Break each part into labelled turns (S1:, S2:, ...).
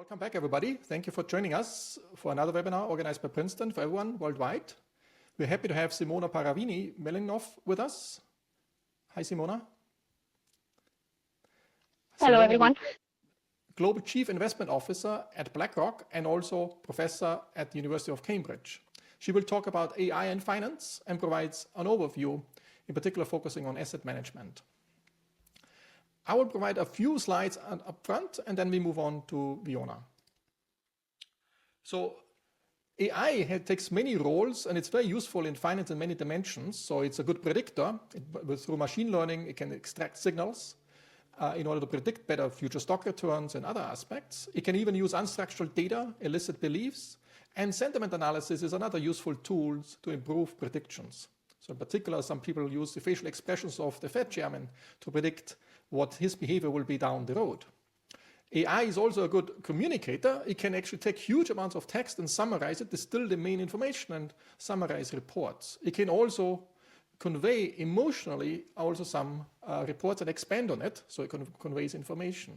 S1: Welcome back, everybody. Thank you for joining us for another webinar organized by Princeton for everyone worldwide. We're happy to have Simona Paravani Melinov with us. Hi, Simona.
S2: Hello, everyone.
S1: Global Chief Investment Officer at BlackRock and also Professor at the University of Cambridge. She will talk about AI and finance and provides an overview, in particular focusing on asset management. I will provide a few slides up front and then we move on to Fiona. So AI takes many roles and it's very useful in finance in many dimensions. So it's a good predictor. Through machine learning, it can extract signals in order to predict better future stock returns and other aspects. It can even use unstructured data, elicit beliefs, and sentiment analysis is another useful tool to improve predictions. So in particular, some people use the facial expressions of the Fed chairman to predict what his behavior will be down the road. AI is also a good communicator. It can actually take huge amounts of text and summarize it, distill the main information and summarize reports. It can also convey emotionally also some reports and expand on it, so it conveys information.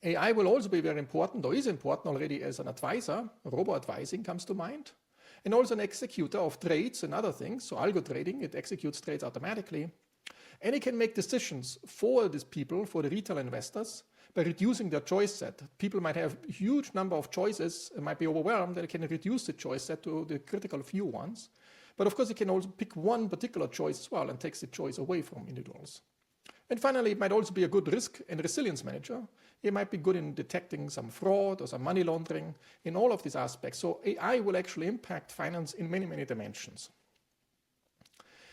S1: AI will also be very important, or is important already as an advisor. Robo-advising comes to mind. And also an executor of trades and other things, so algo trading, it executes trades automatically. And it can make decisions for these people, for the retail investors, by reducing their choice set. People might have a huge number of choices and might be overwhelmed, and it can reduce the choice set to the critical few ones. But of course, it can also pick one particular choice as well and takes the choice away from individuals. And finally, it might also be a good risk and resilience manager. It might be good in detecting some fraud or some money laundering in all of these aspects. So AI will actually impact finance in many, many dimensions.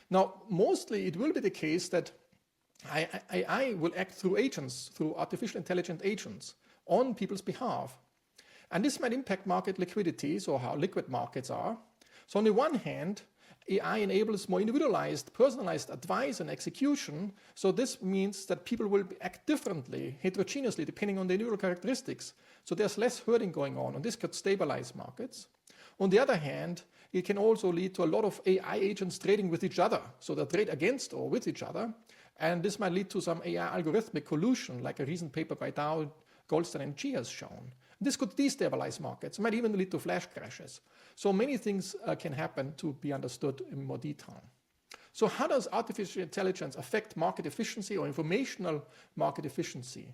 S1: Now, mostly it will be the case that AI will act through agents, through artificial intelligent agents on people's behalf. And this might impact market liquidity, so how liquid markets are. So on the one hand, AI enables more individualized, personalized advice and execution. So this means that people will act differently, heterogeneously, depending on the individual characteristics. So there's less herding going on, and this could stabilize markets. On the other hand, it can also lead to a lot of AI agents trading with each other. So they trade against or with each other. And this might lead to some AI algorithmic collusion, like a recent paper by Dow, Goldstein, and G has shown. This could destabilize markets, might even lead to flash crashes. So many things can happen to be understood in more detail. So how does artificial intelligence affect market efficiency or informational market efficiency?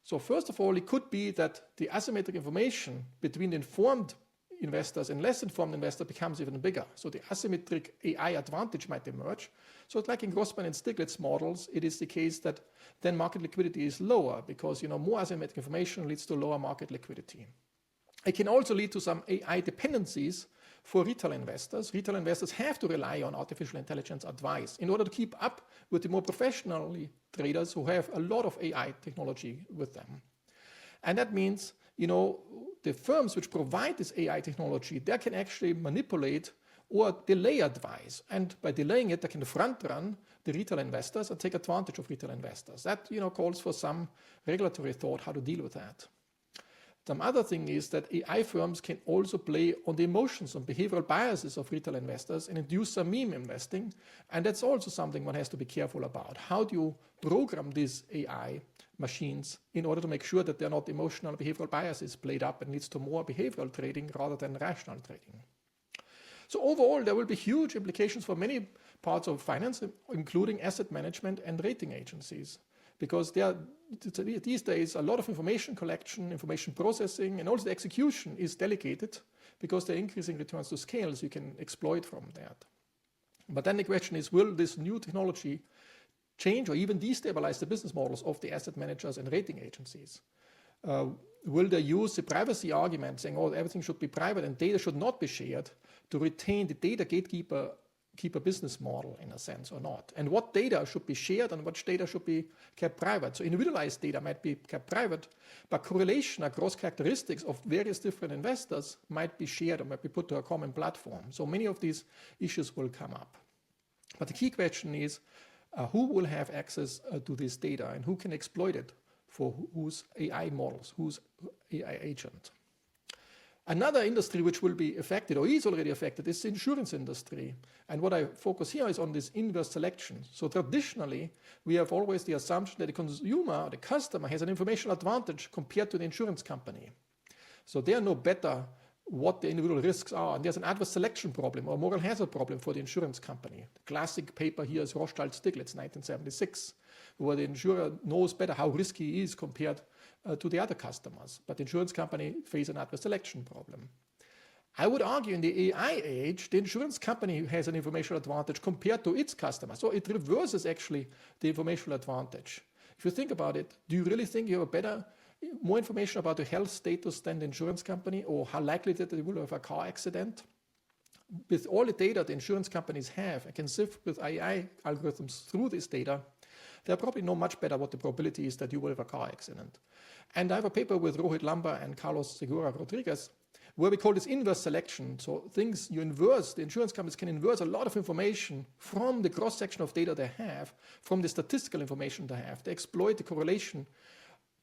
S1: So first of all, it could be that the asymmetric information between the informed investors and less informed investors becomes even bigger. So the asymmetric AI advantage might emerge. So it's like in Grossman and Stiglitz models, it is the case that then market liquidity is lower because more asymmetric information leads to lower market liquidity. It can also lead to some AI dependencies for retail investors. Retail investors have to rely on artificial intelligence advice in order to keep up with the more professional traders who have a lot of AI technology with them. And that means, the firms which provide this AI technology, they can actually manipulate or delay advice. And by delaying it, they can front run the retail investors and take advantage of retail investors. That, calls for some regulatory thought how to deal with that. Some other thing is that AI firms can also play on the emotions and behavioral biases of retail investors and induce some meme investing. And that's also something one has to be careful about. How do you program these AI machines in order to make sure that they're not emotional behavioral biases played up and leads to more behavioral trading rather than rational trading? So overall, there will be huge implications for many parts of finance, including asset management and rating agencies. Because these days, a lot of information collection, information processing, and also the execution is delegated because they're increasing returns to scale, so you can exploit from that. But then the question is, will this new technology change or even destabilize the business models of the asset managers and rating agencies? Will they use the privacy argument, saying, everything should be private and data should not be shared, to retain the data gatekeeper business model in a sense or not? And what data should be shared and which data should be kept private? So individualized data might be kept private, but correlation across characteristics of various different investors might be shared or might be put to a common platform. So many of these issues will come up. But the key question is, who will have access to this data and who can exploit it for whose AI models, whose AI agent? Another industry which will be affected or is already affected is the insurance industry. And what I focus here is on this inverse selection. So traditionally, we have always the assumption that the consumer, the customer, has an information advantage compared to the insurance company. So they know better what the individual risks are. And there's an adverse selection problem or moral hazard problem for the insurance company. The classic paper here is Rothschild-Stiglitz, 1976, where the insurer knows better how risky he is compared to the other customers. But the insurance company faces an adverse selection problem. I would argue in the AI age, the insurance company has an informational advantage compared to its customers. So it reverses actually the informational advantage. If you think about it, do you really think you have more information about the health status than the insurance company, or how likely that they will have a car accident? With all the data the insurance companies have and can sift with AI algorithms through this data, they probably know much better what the probability is that you will have a car accident. And I have a paper with Rohit Lamba and Carlos Segura Rodriguez, where we call this inverse selection. So the insurance companies can inverse a lot of information from the cross-section of data they have, from the statistical information they have. They exploit the correlation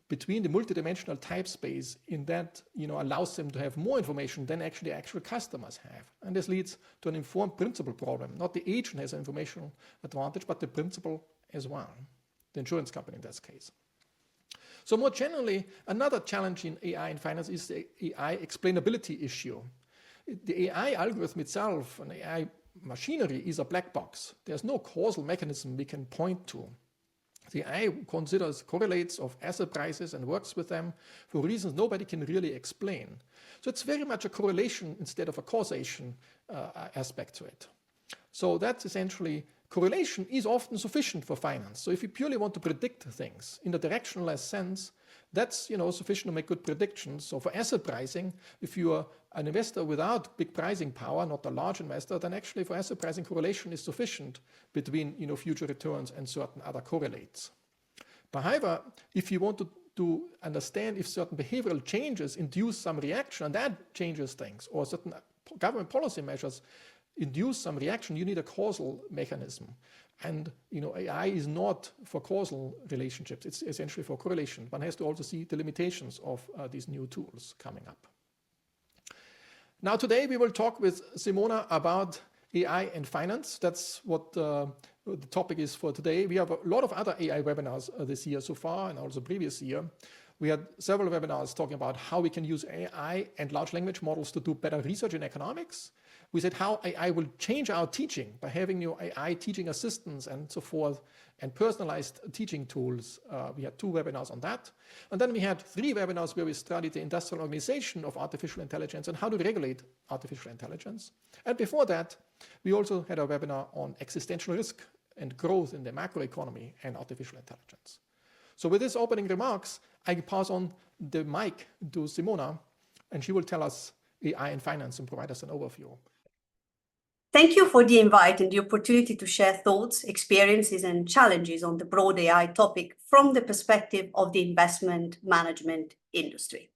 S1: between the multidimensional type space in that allows them to have more information than actually actual customers have. And this leads to an informed principal problem. Not the agent has an informational advantage, but the principal as well, the insurance company in this case. So more generally, another challenge in AI and finance is the AI explainability issue. The AI algorithm itself, an AI machinery, is a black box. There's no causal mechanism we can point to. The AI correlates of asset prices and works with them for reasons nobody can really explain. So it's very much a correlation instead of a causation aspect to it. So that's essentially, correlation is often sufficient for finance. So if you purely want to predict things in the directionless sense, that's sufficient to make good predictions. So for asset pricing, if you are an investor without big pricing power, not a large investor, then actually for asset pricing, correlation is sufficient between future returns and certain other correlates. But however, if you want to understand if certain behavioral changes induce some reaction and that changes things, or certain government policy measures induce some reaction, you need a causal mechanism. And AI is not for causal relationships, it's essentially for correlation. One has to also see the limitations of these new tools coming up. Now today we will talk with Simona about AI and finance. That's what the topic is for today. We have a lot of other AI webinars this year so far, and also previous year. We had several webinars talking about how we can use AI and large language models to do better research in economics. We said how AI will change our teaching by having new AI teaching assistants and so forth, and personalized teaching tools. We had 2 webinars on that. And then we had 3 webinars where we studied the industrial organization of artificial intelligence and how to regulate artificial intelligence. And before that, we also had a webinar on existential risk and growth in the macroeconomy and artificial intelligence. So with these opening remarks, I pass on the mic to Simona, and she will tell us AI and finance and provide us an overview.
S2: Thank you for the invite and the opportunity to share thoughts, experiences, and challenges on the broad AI topic from the perspective of the investment management industry.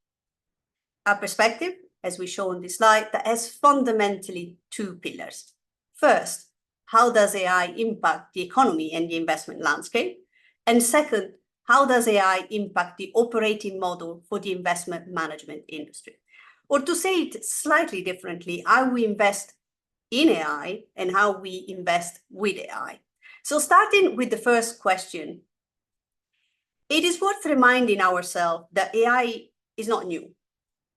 S2: Our perspective, as we show on this slide, that has fundamentally 2 pillars. First, how does AI impact the economy and the investment landscape? And second, how does AI impact the operating model for the investment management industry? Or to say it slightly differently, how we invest in AI and how we invest with AI. So starting with the first question, it is worth reminding ourselves that AI is not new.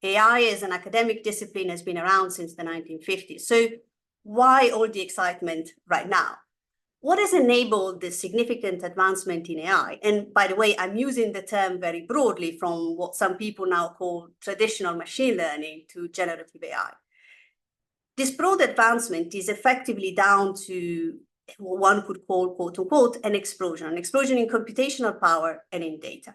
S2: AI as an academic discipline has been around since the 1950s. So why all the excitement right now? What has enabled this significant advancement in AI? And by the way, I'm using the term very broadly from what some people now call traditional machine learning to generative AI. This broad advancement is effectively down to what one could call, quote unquote, an explosion in computational power and in data.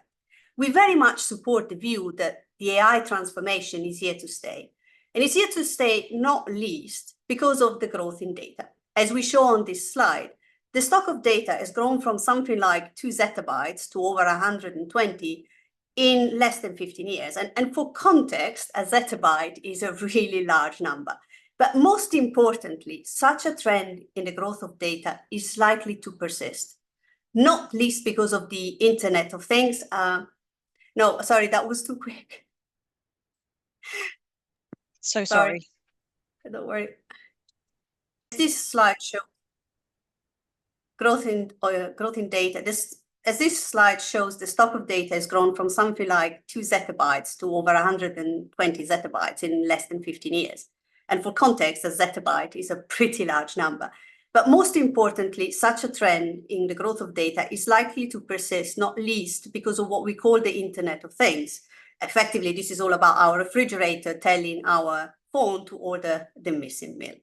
S2: We very much support the view that the AI transformation is here to stay. And it's here to stay not least because of the growth in data. As we show on this slide, the stock of data has grown from something like 2 zettabytes to over 120 in less than 15 years. And for context, a zettabyte is a really large number. But most importantly, such a trend in the growth of data is likely to persist, not least because of the Internet of Things. No, sorry, that was too quick.
S3: So sorry.
S2: Don't worry. This slide shows growth in data. As this slide shows, the stock of data has grown from something like 2 zettabytes to over 120 zettabytes in less than 15 years. And for context, a zettabyte is a pretty large number. But most importantly, such a trend in the growth of data is likely to persist, not least because of what we call the Internet of Things. Effectively, this is all about our refrigerator telling our phone to order the missing milk.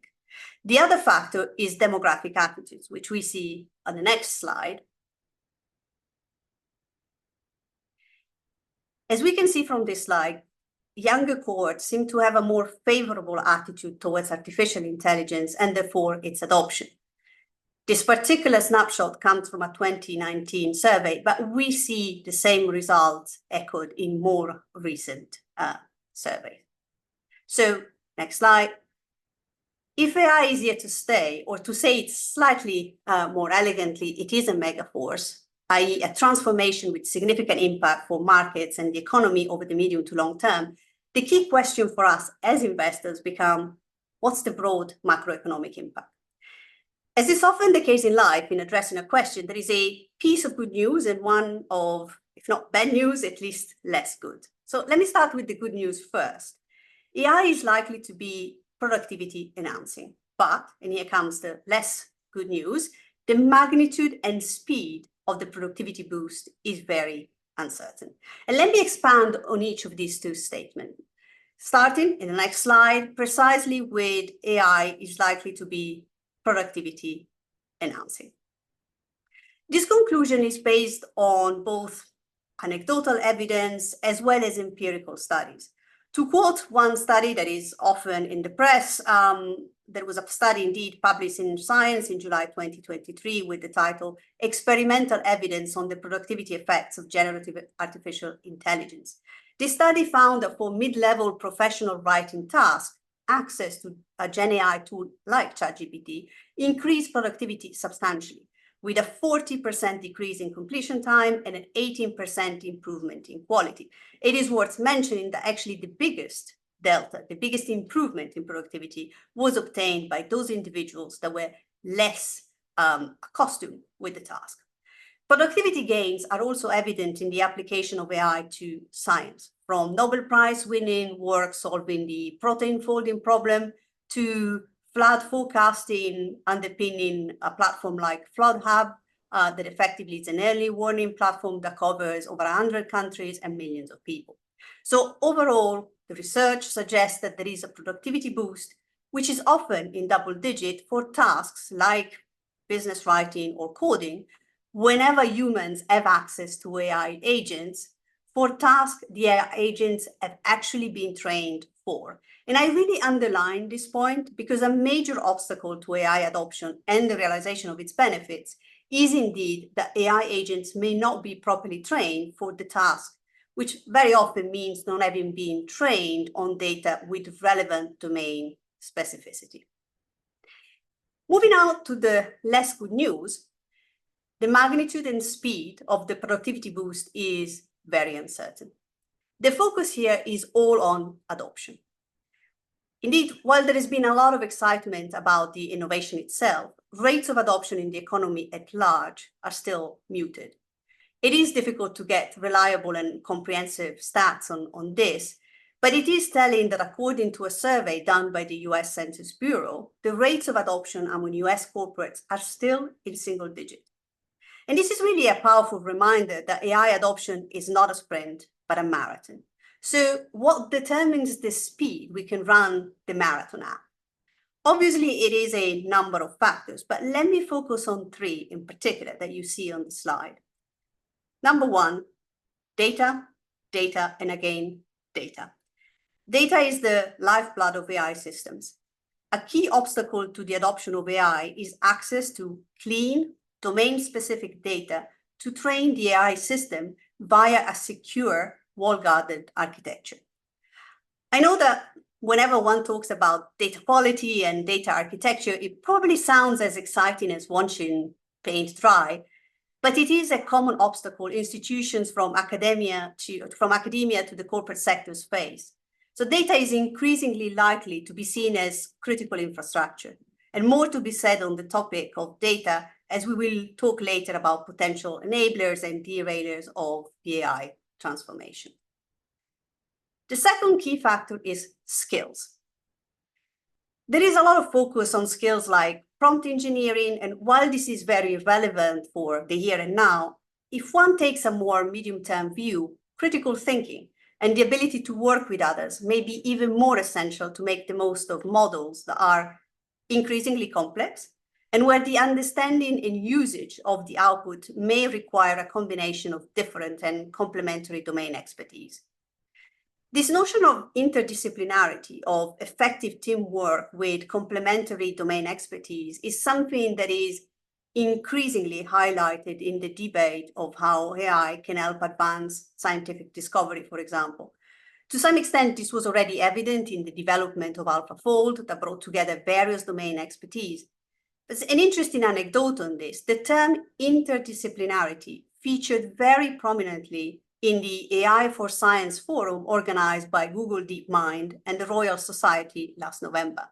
S2: The other factor is demographic attitudes, which we see on the next slide. As we can see from this slide, younger cohorts seem to have a more favorable attitude towards artificial intelligence and therefore its adoption. This particular snapshot comes from a 2019 survey, but we see the same results echoed in more recent surveys. So, next slide. If AI is here to stay, or to say it slightly more elegantly, it is a megaforce, i.e. a transformation with significant impact for markets and the economy over the medium to long term, the key question for us as investors becomes, what's the broad macroeconomic impact? As is often the case in life, in addressing a question, there is a piece of good news and one of, if not bad news, at least less good. So let me start with the good news first. AI is likely to be productivity enhancing, but, and here comes the less good news, the magnitude and speed of the productivity boost is very uncertain. And let me expand on each of these two statements. Starting in the next slide, precisely with AI is likely to be productivity enhancing. This conclusion is based on both anecdotal evidence as well as empirical studies. To quote one study that is often in the press, there was a study indeed published in Science in July 2023 with the title Experimental Evidence on the Productivity Effects of Generative Artificial Intelligence. This study found that for mid-level professional writing tasks, access to a Gen AI tool like ChatGPT increased productivity substantially, with a 40% decrease in completion time and an 18% improvement in quality. It is worth mentioning that actually the biggest delta, the biggest improvement in productivity was obtained by those individuals that were less accustomed with the task. Productivity gains are also evident in the application of AI to science, from Nobel Prize winning work solving the protein folding problem to flood forecasting underpinning a platform like FloodHub that effectively is an early warning platform that covers over 100 countries and millions of people. So overall, the research suggests that there is a productivity boost, which is often in double digit for tasks like business writing or coding, whenever humans have access to AI agents, for tasks the AI agents have actually been trained for. And I really underline this point because a major obstacle to AI adoption and the realization of its benefits is indeed that AI agents may not be properly trained for the task, which very often means not having been trained on data with relevant domain specificity. Moving on to the less good news, the magnitude and speed of the productivity boost is very uncertain. The focus here is all on adoption. Indeed, while there has been a lot of excitement about the innovation itself, rates of adoption in the economy at large are still muted. It is difficult to get reliable and comprehensive stats on this, but it is telling that according to a survey done by the US Census Bureau, the rates of adoption among US corporates are still in single digits. And this is really a powerful reminder that AI adoption is not a sprint, but a marathon. So what determines the speed we can run the marathon at? Obviously, it is a number of factors, but let me focus on three in particular that you see on the slide. Number one, data, data, and again, data. Data is the lifeblood of AI systems. A key obstacle to the adoption of AI is access to clean, domain-specific data to train the AI system via a secure, wall-guarded architecture. I know that whenever one talks about data quality and data architecture, it probably sounds as exciting as watching paint dry, but it is a common obstacle institutions from academia to the corporate sectors face. So data is increasingly likely to be seen as critical infrastructure, and more to be said on the topic of data, as we will talk later about potential enablers and derailers of the AI transformation. The second key factor is skills. There is a lot of focus on skills like prompt engineering, and while this is very relevant for the here and now, if one takes a more medium-term view, critical thinking and the ability to work with others may be even more essential to make the most of models that are increasingly complex, and where the understanding and usage of the output may require a combination of different and complementary domain expertise. This notion of interdisciplinarity, of effective teamwork with complementary domain expertise, is something that is increasingly highlighted in the debate of how AI can help advance scientific discovery, for example. To some extent, this was already evident in the development of AlphaFold that brought together various domain expertise. There's an interesting anecdote on this. The term interdisciplinarity featured very prominently in the AI for Science forum organized by Google DeepMind and the Royal Society last November.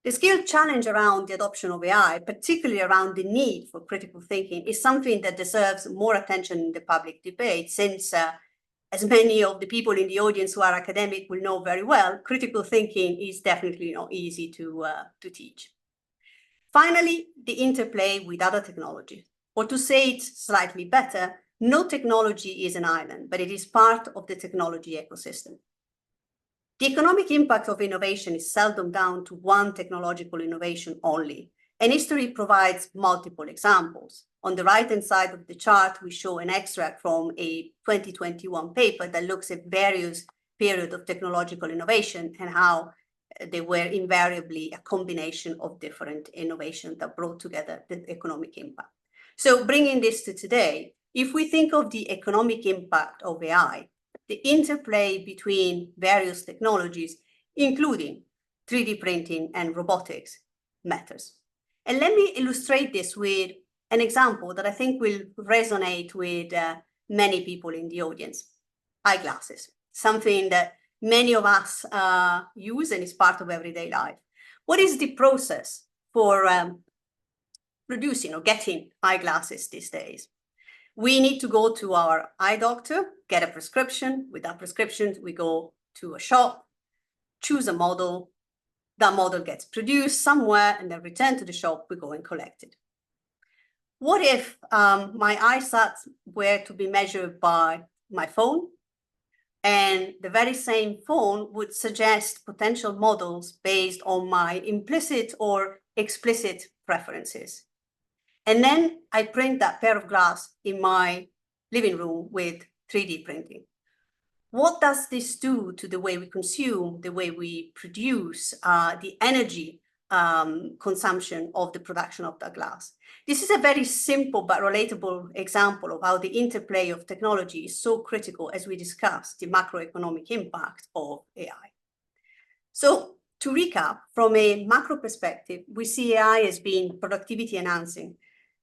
S2: The skill challenge around the adoption of AI, particularly around the need for critical thinking, is something that deserves more attention in the public debate, since, as many of the people in the audience who are academic will know very well, critical thinking is definitely not easy to teach. Finally, the interplay with other technologies, or to say it slightly better, no technology is an island, but it is part of the technology ecosystem. The economic impact of innovation is seldom down to one technological innovation only, and history provides multiple examples. On the right-hand side of the chart, we show an extract from a 2021 paper that looks at various periods of technological innovation and how they were invariably a combination of different innovations that brought together the economic impact. So bringing this to today, if we think of the economic impact of AI, the interplay between various technologies, including 3D printing and robotics, matters. And let me illustrate this with an example that I think will resonate with many people in the audience. Eyeglasses, something that many of us use and is part of everyday life. What is the process for producing or getting eyeglasses these days? We need to go to our eye doctor, get a prescription. With that prescription, we go to a shop, choose a model. That model gets produced somewhere and then returned to the shop, we go and collect it. What if my eyesight were to be measured by my phone, and the very same phone would suggest potential models based on my implicit or explicit preferences? And then I print that pair of glass in my living room with 3D printing. What does this do to the way we consume, the way we produce, the energy consumption of the production of that glass? This is a very simple but relatable example of how the interplay of technology is so critical as we discuss the macroeconomic impact of AI. So to recap, from a macro perspective, we see AI as being productivity enhancing,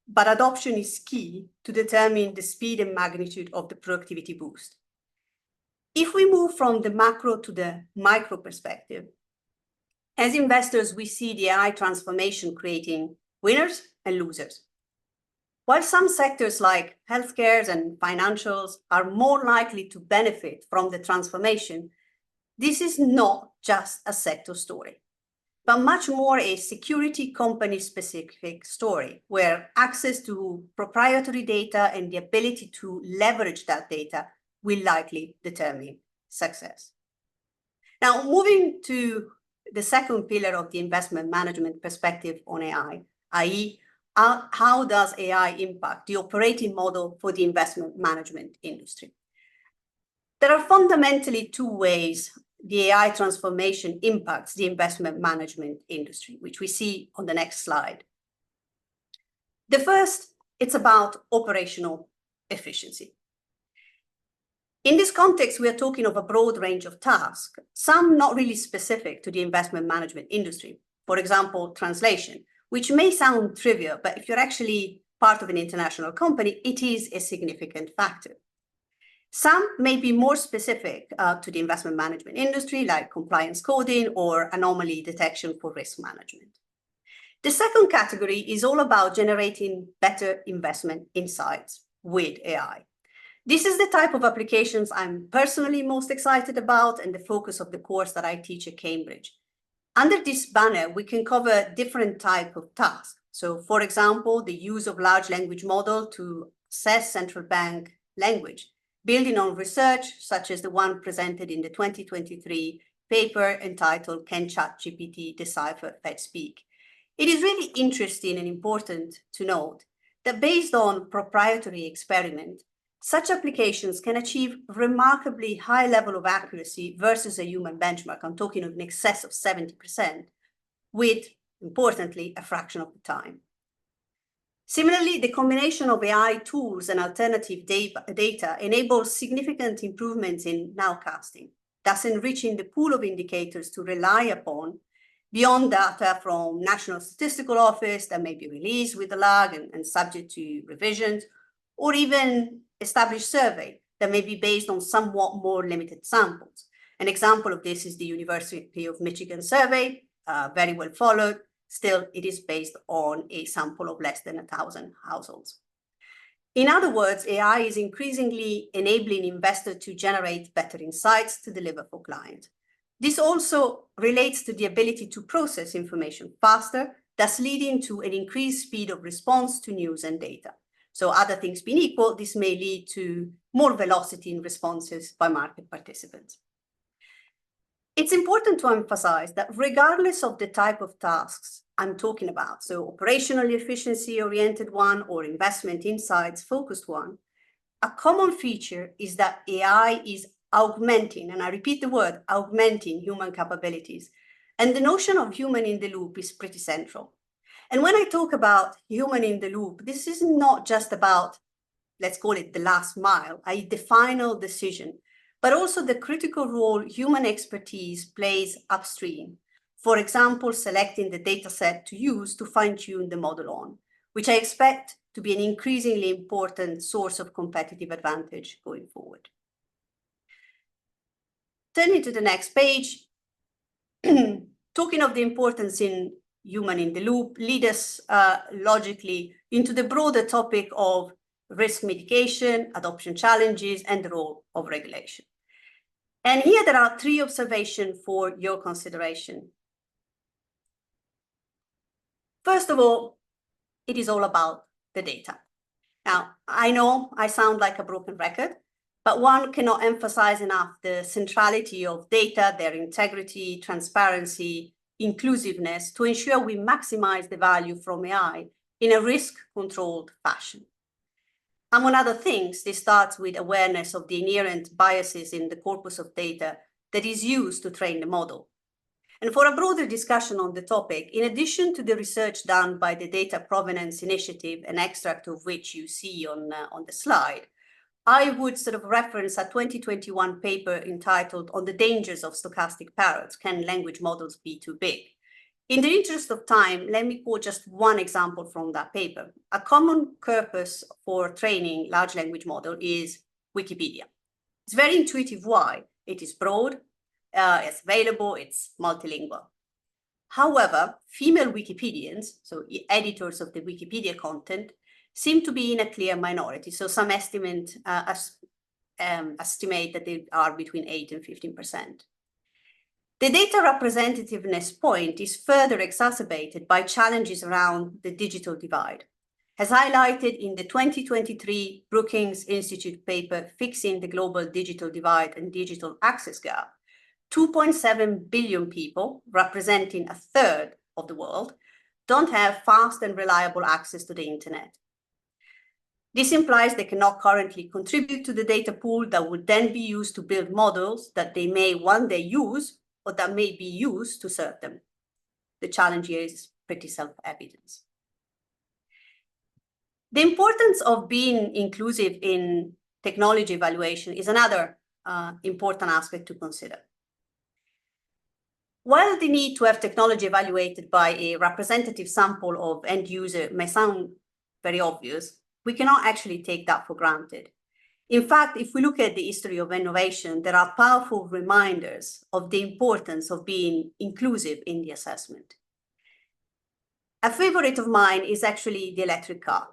S2: but adoption is key to determine the speed and magnitude of the productivity boost. If we move from the macro to the micro perspective, as investors, we see the AI transformation creating winners and losers. While some sectors like healthcare and financials are more likely to benefit from the transformation, this is not just a sector story, but much more a security company-specific story, where access to proprietary data and the ability to leverage that data will likely determine success. Now, moving to the second pillar of the investment management perspective on AI, i.e., how does AI impact the operating model for the investment management industry? There are fundamentally two ways the AI transformation impacts the investment management industry, which we see on the next slide. The first, it's about operational efficiency. In this context, we are talking of a broad range of tasks, some not really specific to the investment management industry. For example, translation, which may sound trivial, but if you're actually part of an international company, it is a significant factor. Some may be more specific to the investment management industry, like compliance coding or anomaly detection for risk management. The second category is all about generating better investment insights with AI. This is the type of applications I'm personally most excited about and the focus of the course that I teach at Cambridge. Under this banner, we can cover different types of tasks. So, for example, the use of large language model to assess central bank language, building on research such as the one presented in the 2023 paper entitled Can ChatGPT Decipher Fed Speak? It is really interesting and important to note that based on proprietary experiment, such applications can achieve remarkably high level of accuracy versus a human benchmark. I'm talking of in excess of 70%, with, importantly, a fraction of the time. Similarly, the combination of AI tools and alternative data enables significant improvements in nowcasting, thus enriching the pool of indicators to rely upon beyond data from National Statistical Office that may be released with a lag and subject to revisions, or even established survey that may be based on somewhat more limited samples. An example of this is the University of Michigan survey, very well followed. Still, it is based on a sample of less than 1,000 households. In other words, AI is increasingly enabling investors to generate better insights to deliver for clients. This also relates to the ability to process information faster, thus leading to an increased speed of response to news and data. So other things being equal, this may lead to more velocity in responses by market participants. It's important to emphasize that regardless of the type of tasks I'm talking about, so operational efficiency-oriented one or investment insights-focused one, a common feature is that AI is augmenting, and I repeat the word, augmenting human capabilities. And the notion of human in the loop is pretty central. And when I talk about human in the loop, this is not just about, let's call it the last mile, i.e. the final decision, but also the critical role human expertise plays upstream. For example, selecting the data set to use to fine-tune the model on, which I expect to be an increasingly important source of competitive advantage going forward. Turning to the next page, talking of the importance in human in the loop, lead us logically into the broader topic of risk mitigation, adoption challenges, and the role of regulation. And here there are three observations for your consideration. First of all, it is all about the data. Now, I know I sound like a broken record, but one cannot emphasize enough the centrality of data, their integrity, transparency, inclusiveness to ensure we maximize the value from AI in a risk-controlled fashion. Among other things, this starts with awareness of the inherent biases in the corpus of data that is used to train the model. And for a broader discussion on the topic, in addition to the research done by the Data Provenance Initiative, an extract of which you see on the slide, I would sort of reference a 2021 paper entitled On the Dangers of Stochastic Parrots, Can Language Models Be Too Big? In the interest of time, let me quote just one example from that paper. A common purpose for training large language model is Wikipedia. It's very intuitive why. It is broad, it's available, it's multilingual. However, female Wikipedians, so editors of the Wikipedia content, seem to be in a clear minority. So some estimate that they are between 8 and 15%. The data representativeness point is further exacerbated by challenges around the digital divide. As highlighted in the 2023 Brookings Institute paper, Fixing the Global Digital Divide and Digital Access Gap, 2.7 billion people, representing a third of the world, don't have fast and reliable access to the internet. This implies they cannot currently contribute to the data pool that would then be used to build models that they may one day use or that may be used to serve them. The challenge here is pretty self-evident. The importance of being inclusive in technology evaluation is another important aspect to consider. While the need to have technology evaluated by a representative sample of end user may sound very obvious, we cannot actually take that for granted. In fact, if we look at the history of innovation, there are powerful reminders of the importance of being inclusive in the assessment. A favorite of mine is actually the electric car.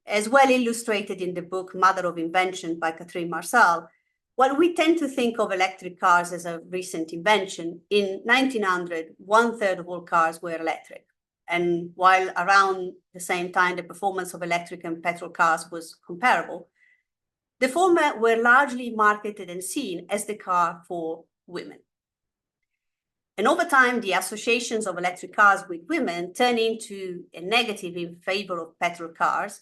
S2: As well illustrated in the book Mother of Invention by Catherine Marcel, while we tend to think of electric cars as a recent invention, in 1900, 1/3 of all cars were electric. And while around the same time the performance of electric and petrol cars was comparable, the former were largely marketed and seen as the car for women. And over time, the associations of electric cars with women turned into a negative in favor of petrol cars,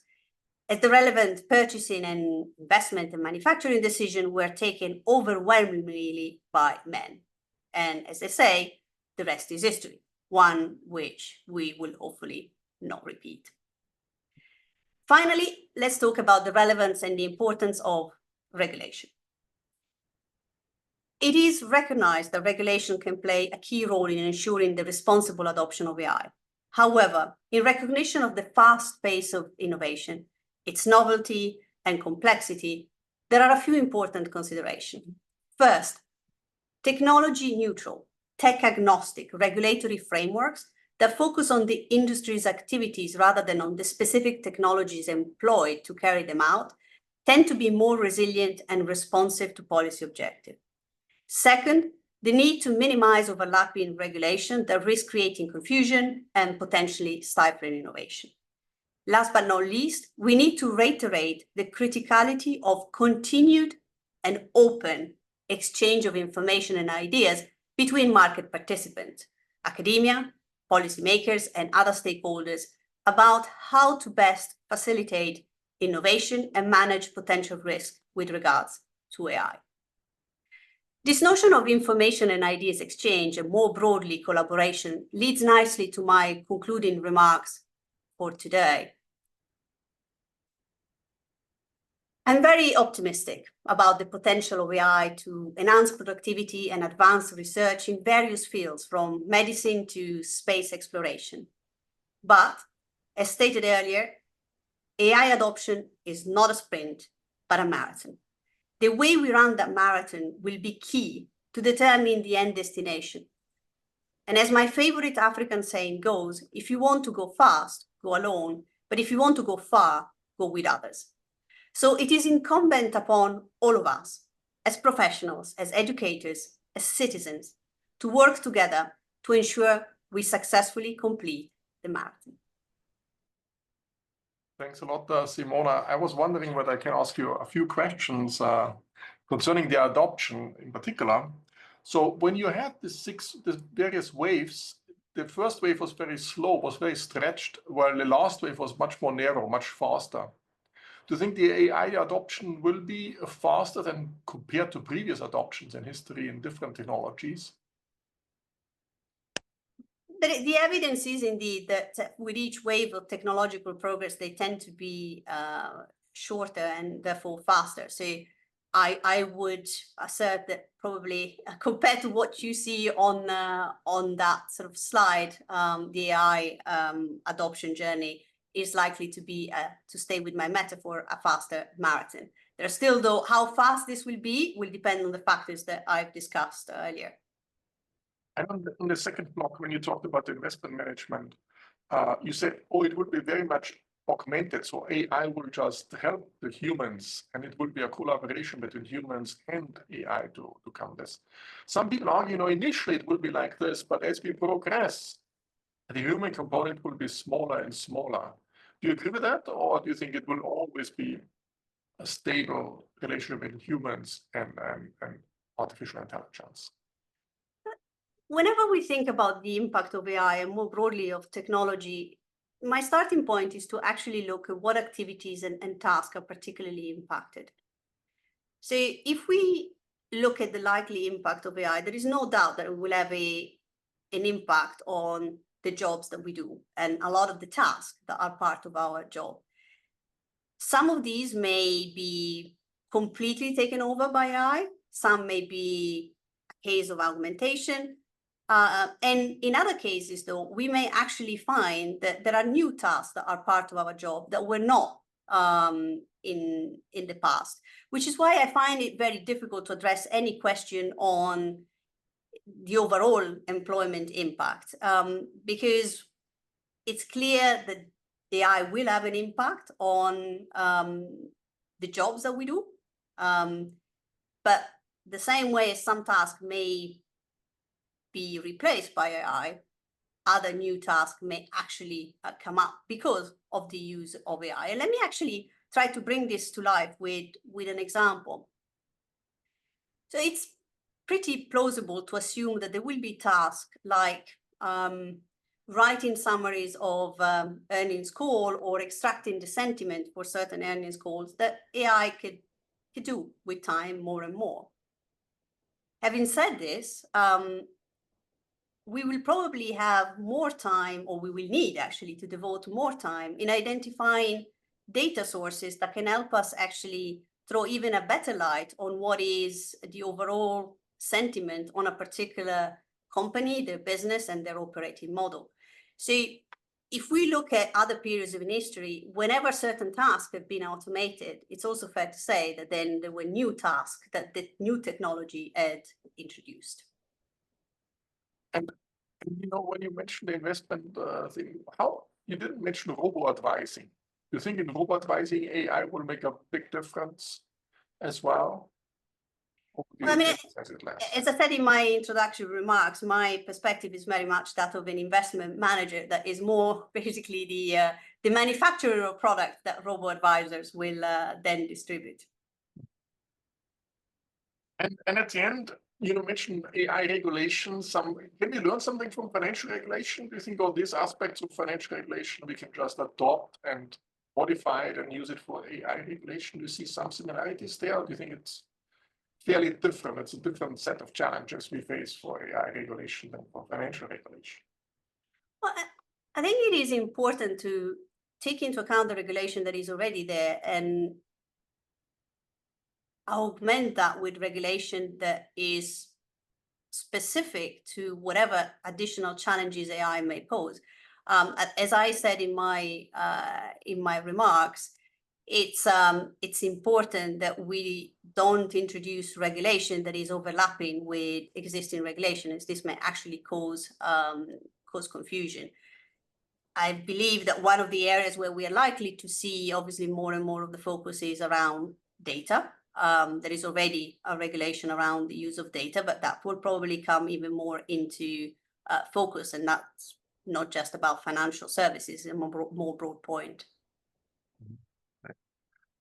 S2: as the relevant purchasing and investment and manufacturing decisions were taken overwhelmingly by men. And as they say, the rest is history, one which we will hopefully not repeat. Finally, let's talk about the relevance and the importance of regulation. It is recognized that regulation can play a key role in ensuring the responsible adoption of AI. However, in recognition of the fast pace of innovation, its novelty and complexity, there are a few important considerations. First, technology neutral, tech agnostic regulatory frameworks that focus on the industry's activities rather than on the specific technologies employed to carry them out tend to be more resilient and responsive to policy objectives. Second, the need to minimize overlapping regulation that risk creating confusion and potentially stifling innovation. Last but not least, we need to reiterate the criticality of continued and open exchange of information and ideas between market participants, academia, policymakers, and other stakeholders about how to best facilitate innovation and manage potential risks with regards to AI. This notion of information and ideas exchange, and more broadly collaboration, leads nicely to my concluding remarks for today. I'm very optimistic about the potential of AI to enhance productivity and advance research in various fields, from medicine to space exploration. But, as stated earlier, AI adoption is not a sprint, but a marathon. The way we run that marathon will be key to determine the end destination. And as my favorite African saying goes, if you want to go fast, go alone, but if you want to go far, go with others. So it is incumbent upon all of us, as professionals, as educators, as citizens, to work together to ensure we successfully complete the marathon.
S1: Thanks a lot, Simona. I was wondering whether I can ask you a few questions concerning the adoption in particular. So when you had the various waves, the first wave was very slow, was very stretched, while the last wave was much more narrow, much faster. Do you think the AI adoption will be faster than compared to previous adoptions in history in different technologies?
S2: The evidence is indeed that with each wave of technological progress, they tend to be shorter and therefore faster. So I would assert that probably compared to what you see on that sort of slide, the AI adoption journey is likely to be, to stay with my metaphor, a faster marathon. There are still, though, how fast this will be will depend on the factors that I've discussed earlier.
S1: And on the second block, when you talked about the investment management, you said, oh, it would be very much augmented. So AI will just help the humans, and it would be a collaboration between humans and AI to come this. Some people argue, initially it will be like this, but as we progress, the human component will be smaller and smaller. Do you agree with that, or do you think it will always be a stable relationship between humans and artificial intelligence?
S2: Whenever we think about the impact of AI and more broadly of technology, my starting point is to actually look at what activities and tasks are particularly impacted. So if we look at the likely impact of AI, there is no doubt that it will have an impact on the jobs that we do and a lot of the tasks that are part of our job. Some of these may be completely taken over by AI. Some may be a case of augmentation. And in other cases, though, we may actually find that there are new tasks that are part of our job that were not in the past, which is why I find it very difficult to address any question on the overall employment impact, because it's clear that AI will have an impact on the jobs that we do, but the same way as some tasks may be replaced by AI, other new tasks may actually come up because of the use of AI. And let me actually try to bring this to life with an example. So it's pretty plausible to assume that there will be tasks like writing summaries of earnings call or extracting the sentiment for certain earnings calls that AI could do with time more and more. Having said this, we will probably have more time, or we will need actually to devote more time in identifying data sources that can help us actually throw even a better light on what is the overall sentiment on a particular company, their business, and their operating model. So if we look at other periods of history, whenever certain tasks have been automated, it's also fair to say that then there were new tasks that the new technology had introduced.
S1: And when you mentioned the investment thing, how you didn't mention robo-advising. You think in robo-advising AI will make a big difference as well?
S2: Well, I mean, as I said in my introductory remarks, my perspective is very much that of an investment manager that is more basically the manufacturer of products that robo-advisors will then distribute.
S1: And at the end, you mentioned AI regulation. Can we learn something from financial regulation? Do you think all these aspects of financial regulation we can just adopt and modify it and use it for AI regulation? Do you see some similarities there? Or do you think it's fairly different? It's a different set of challenges we face for AI regulation than for financial regulation.
S2: Well, I think it is important to take into account the regulation that is already there and augment that with regulation that is specific to whatever additional challenges AI may pose. As I said in my remarks, it's important that we don't introduce regulation that is overlapping with existing regulation, as this may actually cause confusion. I believe that one of the areas where we are likely to see obviously more and more of the focus is around data. There is already a regulation around the use of data, but that will probably come even more into focus, and that's not just about financial services, a more broad point.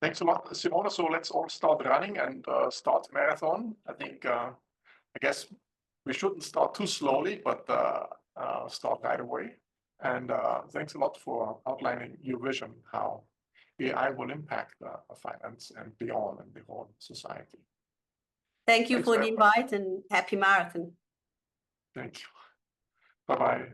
S1: Thanks a lot, Simona. So let's all start running and start marathon. I guess we shouldn't start too slowly, but start right away. And thanks a lot for outlining your vision, how AI will impact finance and beyond and the whole society.
S2: Thank you for the invite and happy marathon.
S1: Thank you. Bye-bye.